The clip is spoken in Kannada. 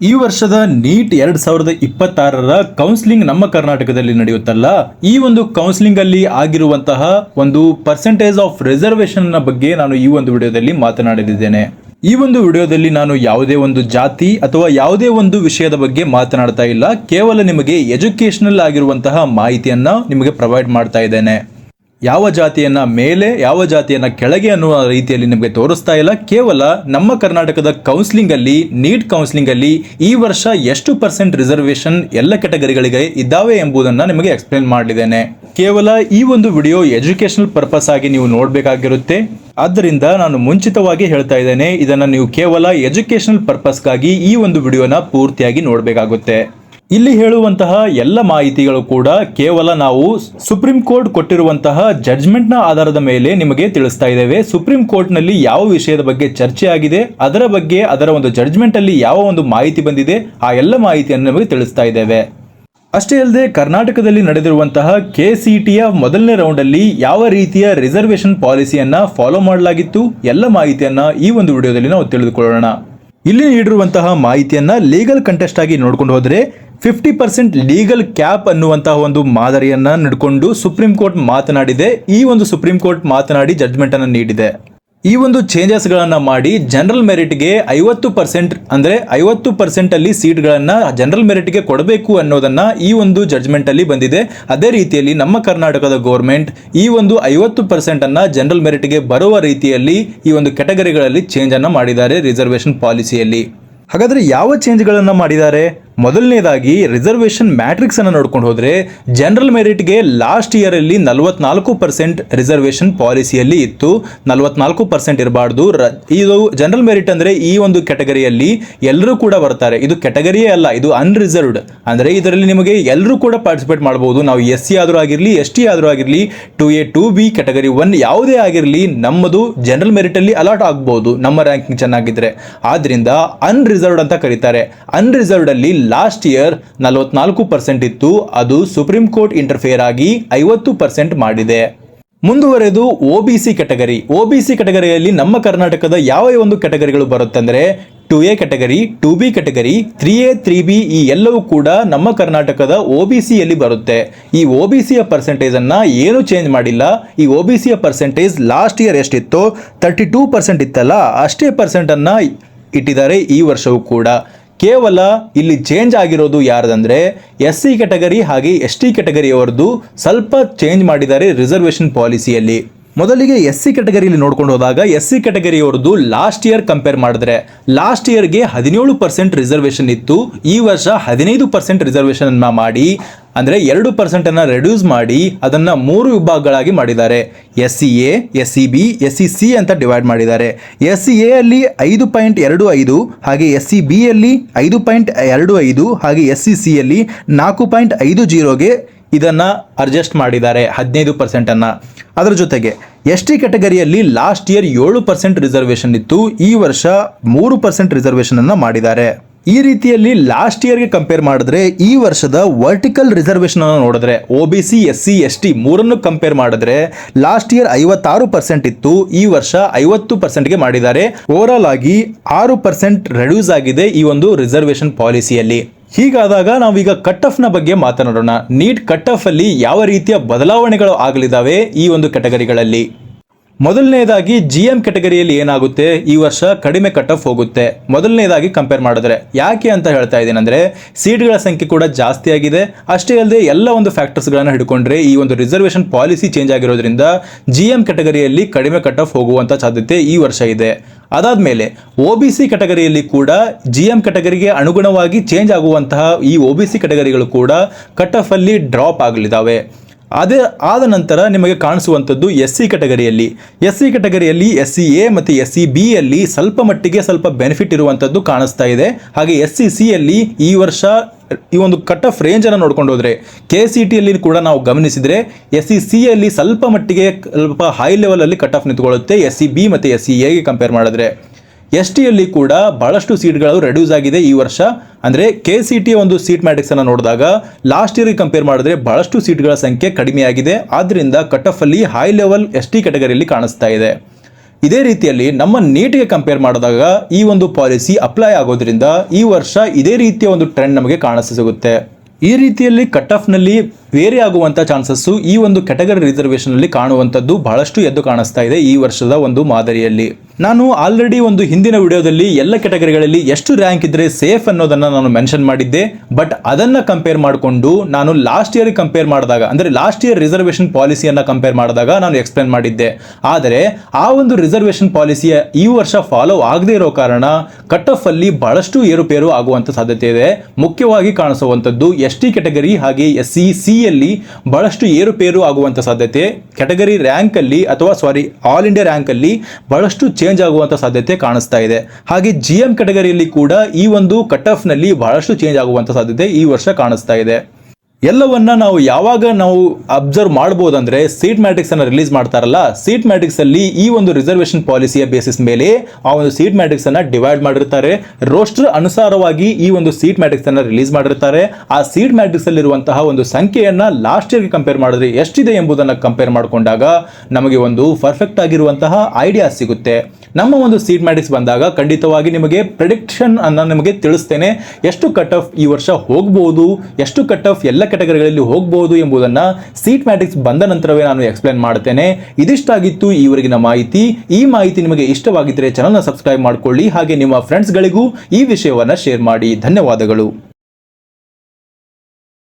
ಈ ವರ್ಷದ ನೀಟ್ 2026ರ ಕೌನ್ಸಿಲಿಂಗ್ ನಮ್ಮ ಕರ್ನಾಟಕದಲ್ಲಿ ನಡೆಯುತ್ತಲ್ಲ, ಈ ಒಂದು ಕೌನ್ಸಿಲಿಂಗ್ ಅಲ್ಲಿ ಆಗಿರುವಂತಹ ಒಂದು ಪರ್ಸೆಂಟೇಜ್ ಆಫ್ ರಿಸರ್ವೇಶನ್ ನ ಬಗ್ಗೆ ನಾನು ಈ ಒಂದು ವಿಡಿಯೋದಲ್ಲಿ ಮಾತನಾಡಲಿದ್ದೇನೆ. ಈ ಒಂದು ವಿಡಿಯೋದಲ್ಲಿ ನಾನು ಯಾವುದೇ ಒಂದು ಜಾತಿ ಅಥವಾ ಯಾವುದೇ ಒಂದು ವಿಷಯದ ಬಗ್ಗೆ ಮಾತನಾಡ್ತಾ ಇಲ್ಲ, ಕೇವಲ ನಿಮಗೆ ಎಜುಕೇಶನಲ್ ಆಗಿರುವಂತಹ ಮಾಹಿತಿಯನ್ನ ನಿಮಗೆ ಪ್ರೊವೈಡ್ ಮಾಡ್ತಾ ಇದ್ದೇನೆ. ಯಾವ ಜಾತಿಯನ್ನ ಮೇಲೆ ಯಾವ ಜಾತಿಯನ್ನ ಕೆಳಗೆ ಅನ್ನುವ ರೀತಿಯಲ್ಲಿ ನಿಮಗೆ ತೋರಿಸ್ತಾ ಇಲ್ಲ. ಕೇವಲ ನಮ್ಮ ಕರ್ನಾಟಕದ ಕೌನ್ಸಿಲಿಂಗ್ ಅಲ್ಲಿ, ನೀಟ್ ಕೌನ್ಸಿಲಿಂಗ್ ಅಲ್ಲಿ ಈ ವರ್ಷ ಎಷ್ಟು % ರಿಸರ್ವೇಶನ್ ಎಲ್ಲ ಕೆಟಗರಿಗಳಿಗೆ ಇದ್ದಾವೆ ಎಂಬುದನ್ನು ನಿಮಗೆ ಎಕ್ಸ್ಪ್ಲೇನ್ ಮಾಡಲಿದ್ದೇನೆ. ಕೇವಲ ಈ ಒಂದು ವಿಡಿಯೋ ಎಜುಕೇಶನಲ್ ಪರ್ಪಸ್ ಆಗಿ ನೀವು ನೋಡಬೇಕಾಗಿರುತ್ತೆ. ಆದ್ದರಿಂದ ನಾನು ಮುಂಚಿತವಾಗಿ ಹೇಳ್ತಾ ಇದ್ದೇನೆ, ಇದನ್ನು ನೀವು ಕೇವಲ ಎಜುಕೇಶನಲ್ ಪರ್ಪಸ್ಗಾಗಿ ಈ ಒಂದು ವಿಡಿಯೋನ ಪೂರ್ತಿಯಾಗಿ ನೋಡಬೇಕಾಗುತ್ತೆ. ಇಲ್ಲಿ ಹೇಳುವಂತಹ ಎಲ್ಲ ಮಾಹಿತಿಗಳು ಕೂಡ ಕೇವಲ ನಾವು ಸುಪ್ರೀಂ ಕೋರ್ಟ್ ಕೊಟ್ಟಿರುವಂತಹ ಜಡ್ಜ್ಮೆಂಟ್ ನ ಆಧಾರದ ಮೇಲೆ ನಿಮಗೆ ತಿಳಿಸ್ತಾ ಇದ್ದೇವೆ. ಸುಪ್ರೀಂ ಕೋರ್ಟ್ ನಲ್ಲಿ ಯಾವ ವಿಷಯದ ಬಗ್ಗೆ ಚರ್ಚೆ ಆಗಿದೆ, ಅದರ ಬಗ್ಗೆ ಅದರ ಒಂದು ಜಡ್ಜ್ಮೆಂಟ್ ಅಲ್ಲಿ ಯಾವ ಒಂದು ಮಾಹಿತಿ ಬಂದಿದೆ, ಆ ಎಲ್ಲ ಮಾಹಿತಿಯನ್ನು ನಿಮಗೆ ತಿಳಿಸ್ತಾ ಇದ್ದೇವೆ. ಅಷ್ಟೇ ಅಲ್ಲದೆ ಕರ್ನಾಟಕದಲ್ಲಿ ನಡೆದಿರುವಂತಹ KCETಯ ಮೊದಲನೇ ರೌಂಡ್ ಅಲ್ಲಿ ಯಾವ ರೀತಿಯ ರಿಸರ್ವೇಶನ್ ಪಾಲಿಸಿಯನ್ನ ಫಾಲೋ ಮಾಡಲಾಗಿತ್ತು, ಎಲ್ಲ ಮಾಹಿತಿಯನ್ನ ಈ ಒಂದು ವಿಡಿಯೋದಲ್ಲಿ ನಾವು ತಿಳಿದುಕೊಳ್ಳೋಣ. ಇಲ್ಲಿ ನೀಡಿರುವಂತಹ ಮಾಹಿತಿಯನ್ನ ಲೀಗಲ್ ಕಂಟೆಸ್ಟ್ ಆಗಿ ನೋಡ್ಕೊಂಡು ಹೋದ್ರೆ 50% ಲೀಗಲ್ ಕ್ಯಾಪ್ ಅನ್ನುವಂತಹ ಒಂದು ಮಾದರಿಯನ್ನ ನಡ್ಕೊಂಡು ಸುಪ್ರೀಂ ಕೋರ್ಟ್ ಮಾತನಾಡಿದೆ. ಈ ಒಂದು ಸುಪ್ರೀಂ ಕೋರ್ಟ್ ಮಾತನಾಡಿ ಜಡ್ಜ್ಮೆಂಟ್ ಅನ್ನು ನೀಡಿದೆ. ಈ ಒಂದು ಚೇಂಜಸ್ ಗಳನ್ನ ಮಾಡಿ ಜನರಲ್ ಮೆರಿಟ್ಗೆ 50% ಅಂದ್ರೆ 50% ಅಲ್ಲಿ ಸೀಟ್ ಗಳನ್ನ ಜನರಲ್ ಮೆರಿಟ್ಗೆ ಕೊಡಬೇಕು ಅನ್ನೋದನ್ನ ಈ ಒಂದು ಜಡ್ಜ್ಮೆಂಟ್ ಅಲ್ಲಿ ಬಂದಿದೆ. ಅದೇ ರೀತಿಯಲ್ಲಿ ನಮ್ಮ ಕರ್ನಾಟಕದ ಗೌರ್ಮೆಂಟ್ ಈ ಒಂದು 50% ಅನ್ನ ಜನರಲ್ ಮೆರಿಟ್ಗೆ ಬರುವ ರೀತಿಯಲ್ಲಿ ಈ ಒಂದು ಕೆಟಗರಿಗಳಲ್ಲಿ ಚೇಂಜ್ ಅನ್ನ ಮಾಡಿದ್ದಾರೆ ರಿಸರ್ವೇಶನ್ ಪಾಲಿಸಿಯಲ್ಲಿ. ಹಾಗಾದ್ರೆ ಯಾವ ಚೇಂಜ್ ಗಳನ್ನ ಮಾಡಿದ್ದಾರೆ? ಮೊದಲನೇದಾಗಿ ರಿಸರ್ವೇಶನ್ ಮ್ಯಾಟ್ರಿಕ್ಸ್ ಅನ್ನು ನೋಡ್ಕೊಂಡು ಹೋದ್ರೆ ಜನರಲ್ ಮೆರಿಟ್ಗೆ ಲಾಸ್ಟ್ ಇಯರ್ ಅಲ್ಲಿ 44% ರಿಸರ್ವೇಶನ್ ಪಾಲಿಸಿಯಲ್ಲಿ ಇತ್ತು. 44% ಇರಬಾರ್ದು. ಇದು ಜನರಲ್ ಮೆರಿಟ್ ಅಂದ್ರೆ ಈ ಒಂದು ಕೆಟಗರಿಯಲ್ಲಿ ಎಲ್ಲರೂ ಕೂಡ ಬರ್ತಾರೆ. ಇದು ಕೆಟಗರಿಯೇ ಅಲ್ಲ, ಇದು ಅನ್ರಿಸರ್ವ್ಡ್. ಅಂದ್ರೆ ಇದರಲ್ಲಿ ನಿಮಗೆ ಎಲ್ಲರೂ ಕೂಡ ಪಾರ್ಟಿಸಿಪೇಟ್ ಮಾಡಬಹುದು. ನಾವು SC ಆದ್ರೂ ಆಗಿರ್ಲಿ, ST ಆದ್ರೂ ಆಗಿರ್ಲಿ, 2A 2B ಕ್ಯಾಟಗರಿ 1 ಯಾವುದೇ ಆಗಿರ್ಲಿ, ನಮ್ಮದು ಜನರಲ್ ಮೆರಿಟ್ ಅಲ್ಲಿ ಅಲಾಟ್ ಆಗಬಹುದು ನಮ್ಮ ರ್ಯಾಂಕಿಂಗ್ ಚೆನ್ನಾಗಿದ್ರೆ. ಆದ್ರಿಂದ ಅನ್ರಿಸರ್ವ್ಡ್ ಅಂತ ಕರೀತಾರೆ. ಅನ್ರಿಸರ್ವ್ಡ್ ಅಲ್ಲಿ ಲಾಸ್ಟ್ ಇಯರ್ 44% ಇತ್ತು. ಅದು ಸುಪ್ರೀಂ ಕೋರ್ಟ್ ಇಂಟರ್ಫಿಯರ್ ಆಗಿ 50% ಮಾಡಿದೆ. ಮುಂದುವರೆದು OBC ಕೆಟಗರಿ. OBC ಕೆಟಗರಿಯಲ್ಲಿ ನಮ್ಮ ಕರ್ನಾಟಕದ ಯಾವ ಒಂದು ಕೆಟಗರಿಗಳು ಬರುತ್ತೆ ಅಂದ್ರೆ 2A category, 2B category, 3A 3B ಈ ಎಲ್ಲವೂ ಕೂಡ ನಮ್ಮ ಕರ್ನಾಟಕದ OBCಯಲ್ಲಿ ಬರುತ್ತೆ. ಈ OBCಯ ಪರ್ಸೆಂಟೇಜ್ ಅನ್ನ ಏನು ಚೇಂಜ್ ಮಾಡಿಲ್ಲ. ಈ OBCಯ ಪರ್ಸೆಂಟೇಜ್ ಲಾಸ್ಟ್ ಇಯರ್ ಎಷ್ಟಿತ್ತು 32% ಇತ್ತಲ್ಲ, ಅಷ್ಟೇ ಪರ್ಸೆಂಟ್ ಅನ್ನ ಇಟ್ಟಿದ್ದಾರೆ ಈ ವರ್ಷವೂ ಕೂಡ. ಕೇವಲ ಇಲ್ಲಿ ಚೇಂಜ್ ಆಗಿರೋದು ಯಾರ್ದಂದ್ರೆ SC ಕೆಟಗರಿ ಹಾಗೆ ST ಕೆಟಗರಿಯವರದು ಸ್ವಲ್ಪ ಚೇಂಜ್ ಮಾಡಿದ್ದಾರೆ ರಿಸರ್ವೇಶನ್ ಪಾಲಿಸಿಯಲ್ಲಿ. ಮೊದಲಿಗೆ SC ಕೆಟಗರಿಯಲ್ಲಿ ನೋಡ್ಕೊಂಡು ಹೋದಾಗ SC ಕೆಟಗರಿಯವರದು ಲಾಸ್ಟ್ ಇಯರ್ ಕಂಪೇರ್ ಮಾಡಿದ್ರೆ ಲಾಸ್ಟ್ ಇಯರ್ಗೆ 17% ರಿಸರ್ವೇಶನ್ ಇತ್ತು. ಈ ವರ್ಷ 15% ರಿಸರ್ವೇಶನ್ ಅನ್ನ ಮಾಡಿ ಅಂದ್ರೆ 2% ಅನ್ನ ರೆಡ್ಯೂಸ್ ಮಾಡಿ ಅದನ್ನ 3 ವಿಭಾಗಗಳಾಗಿ ಮಾಡಿದ್ದಾರೆ. SCA, SCB, SCC ಅಂತ ಡಿವೈಡ್ ಮಾಡಿದ್ದಾರೆ. SCA ಅಲ್ಲಿ 5.25 ಹಾಗೆ SCB ಅಲ್ಲಿ 5.25 ಹಾಗೆ SCC ಅಲ್ಲಿ 4.50ಗೆ ಇದನ್ನ ಅಡ್ಜಸ್ಟ್ ಮಾಡಿದ್ದಾರೆ 15% ಅನ್ನ. ಅದರ ಜೊತೆಗೆ ST ಕೆಟಗರಿಯಲ್ಲಿ ಲಾಸ್ಟ್ ಇಯರ್ 7% ರಿಸರ್ವೇಶನ್ ಇತ್ತು. ಈ ವರ್ಷ 3% ರಿಸರ್ವೇಶನ್ ಅನ್ನ ಮಾಡಿದ್ದಾರೆ. ಈ ರೀತಿಯಲ್ಲಿ ಲಾಸ್ಟ್ ಇಯರ್ಗೆ ಕಂಪೇರ್ ಮಾಡಿದ್ರೆ ಈ ವರ್ಷದ ವರ್ಟಿಕಲ್ ರಿಸರ್ವೇಶನ್ ಅನ್ನು ನೋಡಿದ್ರೆ OBC, SC, ST ಮೂರನ್ನು ಕಂಪೇರ್ ಮಾಡಿದ್ರೆ ಲಾಸ್ಟ್ ಇಯರ್ 56% ಇತ್ತು. ಈ ವರ್ಷ 50%ಗೆ ಮಾಡಿದ್ದಾರೆ. ಓವರ್ ಆಲ್ ಆಗಿ 6% ರೆಡ್ಯೂಸ್ ಆಗಿದೆ ಈ ಒಂದು ರಿಸರ್ವೇಶನ್ ಪಾಲಿಸಿಯಲ್ಲಿ. ಹೀಗಾದಾಗ ನಾವೀಗ ಕಟ್ ಆಫ್ ನ ಬಗ್ಗೆ ಮಾತನಾಡೋಣ. ನೀಟ್ ಕಟ್ ಆಫ್ ಅಲ್ಲಿ ಯಾವ ರೀತಿಯ ಬದಲಾವಣೆಗಳು ಆಗಲಿದ್ದಾವೆ ಈ ಒಂದು ಕೆಟಗರಿಗಳಲ್ಲಿ. ಮೊದಲನೇದಾಗಿ GM ಕೆಟಗರಿಯಲ್ಲಿ ಏನಾಗುತ್ತೆ, ಈ ವರ್ಷ ಕಡಿಮೆ ಕಟ್ ಆಫ್ ಹೋಗುತ್ತೆ ಮೊದಲನೇದಾಗಿ ಕಂಪೇರ್ ಮಾಡಿದ್ರೆ. ಯಾಕೆ ಅಂತ ಹೇಳ್ತಾ ಇದ್ದೀನಿ ಅಂದ್ರೆ ಸೀಟ್ಗಳ ಸಂಖ್ಯೆ ಕೂಡ ಜಾಸ್ತಿ ಆಗಿದೆ. ಅಷ್ಟೇ ಅಲ್ಲದೆ ಎಲ್ಲ ಒಂದು ಫ್ಯಾಕ್ಟರ್ಸ್ಗಳನ್ನು ಹಿಡ್ಕೊಂಡ್ರೆ ಈ ಒಂದು ರಿಸರ್ವೇಶನ್ ಪಾಲಿಸಿ ಚೇಂಜ್ ಆಗಿರೋದ್ರಿಂದ GM ಕೆಟಗರಿಯಲ್ಲಿ ಕಡಿಮೆ ಕಟ್ ಆಫ್ ಹೋಗುವಂತ ಸಾಧ್ಯತೆ ಈ ವರ್ಷ ಇದೆ. ಅದಾದ್ಮೇಲೆ OBC ಕೆಟಗರಿಯಲ್ಲಿ ಕೂಡ GM ಕೆಟಗರಿಗೆ ಅನುಗುಣವಾಗಿ ಚೇಂಜ್ ಆಗುವಂತಹ ಈ OBC ಕೆಟಗರಿಗಳು ಕೂಡ ಕಟ್ ಆಫ್ ಅಲ್ಲಿ ಡ್ರಾಪ್ ಆಗಲಿದ್ದಾವೆ. ಅದೇ ಆದ ನಂತರ ನಿಮಗೆ ಕಾಣಿಸುವಂಥದ್ದು SC ಕೆಟಗರಿಯಲ್ಲಿ. SC ಕೆಟಗರಿಯಲ್ಲಿ SCA ಮತ್ತು SCB ಯಲ್ಲಿ ಸ್ವಲ್ಪ ಮಟ್ಟಿಗೆ ಸ್ವಲ್ಪ ಬೆನಿಫಿಟ್ ಇರುವಂಥದ್ದು ಕಾಣಿಸ್ತಾ ಇದೆ. ಹಾಗೆ SCC ಯಲ್ಲಿ ಈ ವರ್ಷ ಈ ಒಂದು ಕಟ್ ಆಫ್ ರೇಂಜ್ ಅನ್ನು ನೋಡ್ಕೊಂಡು ಹೋದ್ರೆ KCETಯಲ್ಲಿ ಕೂಡ ನಾವು ಗಮನಿಸಿದ್ರೆ SCC ಯಲ್ಲಿ ಸ್ವಲ್ಪ ಮಟ್ಟಿಗೆ ಸ್ವಲ್ಪ ಹೈ ಲೆವೆಲ್ ಅಲ್ಲಿ ಕಟ್ ಆಫ್ ನಿಂತುಕೊಳ್ಳುತ್ತೆ SCB ಮತ್ತು SCAಗೆ ಕಂಪೇರ್ ಮಾಡಿದ್ರೆ. ST ಯಲ್ಲಿ ಕೂಡ ಬಹಳಷ್ಟು ಸೀಟ್ಗಳು ರೆಡ್ಯೂಸ್ ಆಗಿದೆ ಈ ವರ್ಷ. ಅಂದ್ರೆ KCET ಒಂದು ಸೀಟ್ ಮ್ಯಾಟ್ರಿಕ್ಸ್ ಅನ್ನು ನೋಡಿದಾಗ ಲಾಸ್ಟ್ ಇಯರ್ ಕಂಪೇರ್ ಮಾಡಿದ್ರೆ ಬಹಳಷ್ಟು ಸೀಟ್ಗಳ ಸಂಖ್ಯೆ ಕಡಿಮೆಯಾಗಿದೆ. ಆದ್ರಿಂದ ಕಟ್ ಆಫ್ ಅಲ್ಲಿ ಹೈ ಲೆವೆಲ್ ST ಕೆಟಗರಿಯಲ್ಲಿ ಕಾಣಿಸ್ತಾ ಇದೆ. ಇದೇ ರೀತಿಯಲ್ಲಿ ನಮ್ಮ ನೀಟ್ಗೆ ಕಂಪೇರ್ ಮಾಡಿದಾಗ ಈ ಒಂದು ಪಾಲಿಸಿ ಅಪ್ಲೈ ಆಗೋದ್ರಿಂದ ಈ ವರ್ಷ ಇದೇ ರೀತಿಯ ಒಂದು ಟ್ರೆಂಡ್ ನಮಗೆ ಕಾಣಿಸಿಗುತ್ತೆ. ಈ ರೀತಿಯಲ್ಲಿ ಕಟ್ ಆಫ್ ನಲ್ಲಿ ವೇರಿ ಆಗುವಂತ ಚಾನ್ಸಸ್ ಈ ಒಂದು ಕ್ಯಾಟಗರಿ ರಿಸರ್ವೇಶನ್ ಅಲ್ಲಿ ಕಾಣುವಂತದ್ದು ಬಹಳಷ್ಟು ಎದ್ದು ಕಾಣಿಸ್ತಾ ಇದೆ ಈ ವರ್ಷದ ಒಂದು ಮಾದರಿಯಲ್ಲಿ. ನಾನು ಆಲ್ರೆಡಿ ಒಂದು ಹಿಂದಿನ ವಿಡಿಯೋದಲ್ಲಿ ಎಲ್ಲ ಕ್ಯಾಟಗರಿಗಳಲ್ಲಿ ಎಷ್ಟು ರ್ಯಾಂಕ್ ಇದ್ರೆ ಸೇಫ್ ಅನ್ನೋದನ್ನ ನಾನು ಮೆನ್ಷನ್ ಮಾಡಿದ್ದೆ. ಬಟ್ ಅದನ್ನ ಕಂಪೇರ್ ಮಾಡಿಕೊಂಡು ನಾನು ಲಾಸ್ಟ್ ಇಯರ್ ಕಂಪೇರ್ ಮಾಡಿದಾಗ, ಅಂದ್ರೆ ಲಾಸ್ಟ್ ಇಯರ್ ರಿಸರ್ವೇಶನ್ ಪಾಲಿಸಿಯನ್ನ ಕಂಪೇರ್ ಮಾಡಿದಾಗ ನಾನು ಎಕ್ಸ್ಪ್ಲೇನ್ ಮಾಡಿದ್ದೆ. ಆದರೆ ಆ ಒಂದು ರಿಸರ್ವೇಶನ್ ಪಾಲಿಸಿಯ ಈ ವರ್ಷ ಫಾಲೋ ಆಗದೇ ಇರೋ ಕಾರಣ ಕಟ್ ಆಫ್ ಅಲ್ಲಿ ಬಹಳಷ್ಟು ಏರುಪೇರು ಆಗುವಂತ ಸಾಧ್ಯತೆ ಇದೆ. ಮುಖ್ಯವಾಗಿ ಕಾಣಿಸುವಂತದ್ದು ST ಕ್ಯಾಟಗರಿ ಹಾಗೆ SC ಯಲ್ಲಿ ಬಹಳಷ್ಟು ಏರುಪೇರು ಆಗುವಂತ ಸಾಧ್ಯತೆ, ಕ್ಯಾಟಗರಿ ರ್ಯಾಂಕ್ ಅಲ್ಲಿ ಅಥವಾ ಆಲ್ ಇಂಡಿಯಾ ರ್ಯಾಂಕ್ ಅಲ್ಲಿ ಬಹಳಷ್ಟು ಚೇಂಜ್ ಆಗುವಂತ ಸಾಧ್ಯತೆ ಕಾಣಿಸ್ತಾ ಇದೆ. ಹಾಗೆ GM ಕ್ಯಾಟಗರಿಯಲ್ಲಿ ಕೂಡ ಈ ಒಂದು ಕಟ್ ಆಫ್ ನಲ್ಲಿ ಬಹಳಷ್ಟು ಚೇಂಜ್ ಆಗುವಂತ ಸಾಧ್ಯತೆ ಈ ವರ್ಷ ಕಾಣಿಸ್ತಾ ಇದೆ. ಎಲ್ಲವನ್ನ ನಾವು ಯಾವಾಗ ಅಬ್ಸರ್ವ್ ಮಾಡಬಹುದಂದ್ರೆ ಸೀಟ್ ಮ್ಯಾಟ್ರಿಕ್ಸ್ ಅನ್ನ ರಿಲೀಸ್ ಮಾಡ್ತಾರಲ್ಲ, ಸೀಟ್ ಮ್ಯಾಟ್ರಿಕ್ಸ್ ಅಲ್ಲಿ ಈ ಒಂದು ರಿಸರ್ವೇಶನ್ ಪಾಲಿಸಿಯ ಬೇಸಿಸ್ ಮೇಲೆ ಆ ಒಂದು ಸೀಟ್ ಮ್ಯಾಟ್ರಿಕ್ಸ್ ಅನ್ನ ಡಿವೈಡ್ ಮಾಡಿರ್ತಾರೆ. ರೋಸ್ಟರ್ ಅನುಸಾರವಾಗಿ ಈ ಒಂದು ಸೀಟ್ ಮ್ಯಾಟ್ರಿಕ್ಸ್ ಅನ್ನ ರಿಲೀಸ್ ಮಾಡಿರ್ತಾರೆ. ಆ ಸೀಟ್ ಮ್ಯಾಟ್ರಿಕ್ಸ್ ಅಲ್ಲಿರುವಂತಹ ಒಂದು ಸಂಖ್ಯೆಯನ್ನ ಲಾಸ್ಟ್ ಇಯರ್ಗೆ ಕಂಪೇರ್ ಮಾಡಿದ್ರೆ ಎಷ್ಟಿದೆ ಎಂಬುದನ್ನು ಕಂಪೇರ್ ಮಾಡಿಕೊಂಡಾಗ ನಮಗೆ ಒಂದು ಪರ್ಫೆಕ್ಟ್ ಆಗಿರುವಂತಹ ಐಡಿಯಾ ಸಿಗುತ್ತೆ. ನಮ್ಮ ಒಂದು ಸೀಟ್ ಮ್ಯಾಟ್ರಿಕ್ಸ್ ಬಂದಾಗ ಖಂಡಿತವಾಗಿ ನಿಮಗೆ ಪ್ರೆಡಿಕ್ಷನ್ ಅನ್ನ ನಿಮಗೆ ತಿಳಿಸ್ತೇನೆ. ಎಷ್ಟು ಕಟ್ ಆಫ್ ಈ ವರ್ಷ ಹೋಗಬಹುದು, ಎಷ್ಟು ಕಟ್ ಆಫ್ ಎಲ್ಲ ಕ್ಯಾಟಗರಿಗಳಲ್ಲಿ ಹೋಗಬಹುದು ಎಂಬುದನ್ನ ಸೀಟ್ ಮ್ಯಾಟ್ರಿಕ್ಸ್ ಬಂದ ನಂತರವೇ ನಾನು ಎಕ್ಸ್ಪ್ಲೇನ್ ಮಾಡ್ತೇನೆ. ಇದಿಷ್ಟಾಗಿತ್ತು ಈವರೆಗಿನ ಮಾಹಿತಿ. ಈ ಮಾಹಿತಿ ನಿಮಗೆ ಇಷ್ಟವಾಗಿದ್ದರೆ ಚಾನೆಲ್ನ ಸಬ್ಸ್ಕ್ರೈಬ್ ಮಾಡಿಕೊಳ್ಳಿ, ಹಾಗೆ ನಿಮ್ಮ ಫ್ರೆಂಡ್ಸ್ಗಳಿಗೂ ಈ ವಿಷಯವನ್ನ ಶೇರ್ ಮಾಡಿ. ಧನ್ಯವಾದಗಳು.